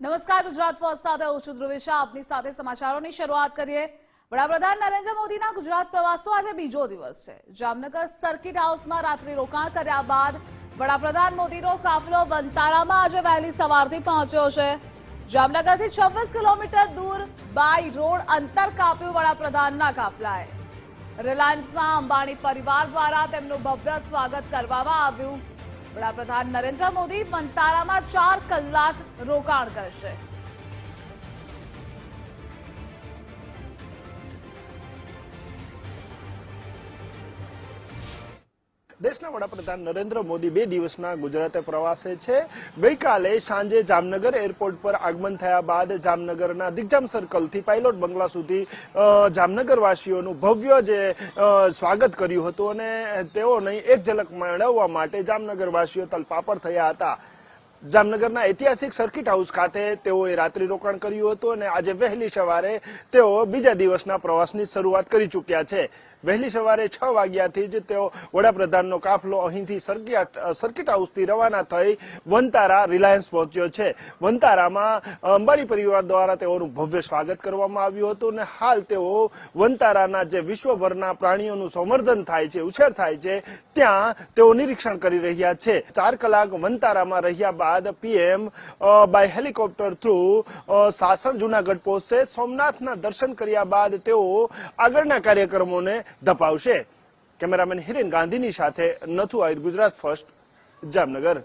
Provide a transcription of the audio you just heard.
નમસ્કાર, ગુજરાત ફર્સ્ટ સાથે હું છું ધ્રુવેશા. આપની સાથે સમાચારોની શરૂઆત કરીએ. વડાપ્રધાન નરેન્દ્ર મોદીના ગુજરાત પ્રવાસનો આજે બીજો દિવસ છે. જામનગર સર્કિટ હાઉસમાં રાત્રિ રોકાણ કર્યા બાદ વડાપ્રધાન મોદીનો કાફલો વંતારામાં આજે વહેલી સવારથી પહોંચ્યો છે. જામનગરથી 26 કિલોમીટર દૂર બાય રોડ અંતર કાપ્યું વડાપ્રધાનના કાફલાએ. રિલાયન્સમાં અંબાણી પરિવાર દ્વારા તેમનું ભવ્ય સ્વાગત કરવામાં આવ્યું. વડાપ્રધાન નરેન્દ્ર મોદી વંતારામાં 4 કલાક રોકાણ કરશે. દેશના વડાપ્રધાન નરેન્દ્ર મોદી 2 દિવસના ગુજરાત પ્રવાસે છે. ગઈકાલે સાંજે જામનગર એરપોર્ટ પર આગમન થયા બાદ જામનગરના દિગ્જામ સર્કલથી પાયલોટ બંગલા સુધી જામનગરવાસીઓનું ભવ્ય જે સ્વાગત કર્યું હતું અને તેઓને એક ઝલક મેળવવા માટે જામનગરવાસીઓ તલપાપડ થયા હતા. જામનગરના ઐતિહાસિક સર્કિટ હાઉસ ખાતે તેઓએ રાત્રિ રોકાણ કર્યું હતું અને આજે વહેલી સવારે તેઓ બીજા દિવસના પ્રવાસની શરૂઆત કરી ચૂક્યા છે. વહેલી સવારે 6 વાગ્યાથી જ તેઓ વડાપ્રધાનનો કાફલો અહીંથી સર્કિટ હાઉસથી રવાના થઈ વંતારા રિલાયન્સ પહોંચ્યો છે. વંતારામાં અંબાણી પરિવાર દ્વારા તેઓનું ભવ્ય સ્વાગત કરવામાં આવ્યું હતું અને હાલ તેઓ વંતારાના જે વિશ્વભરના પ્રાણીઓનું સંવર્ધન થાય છે, ઉછેર થાય છે, ત્યાં તેઓ નિરીક્ષણ કરી રહ્યા છે. 4 કલાક વંતારામાં રહ્યા બાદ PM by helicopter through Sasan Junagadh પહોંચશે. સોમનાથના દર્શન કર્યા બાદ તેઓ આગળના કાર્યક્રમોને ધપાવશે. કેમેરામેન હિરેન ગાંધીની સાથે નથુ આહિર, ગુજરાત ફર્સ્ટ, જામનગર.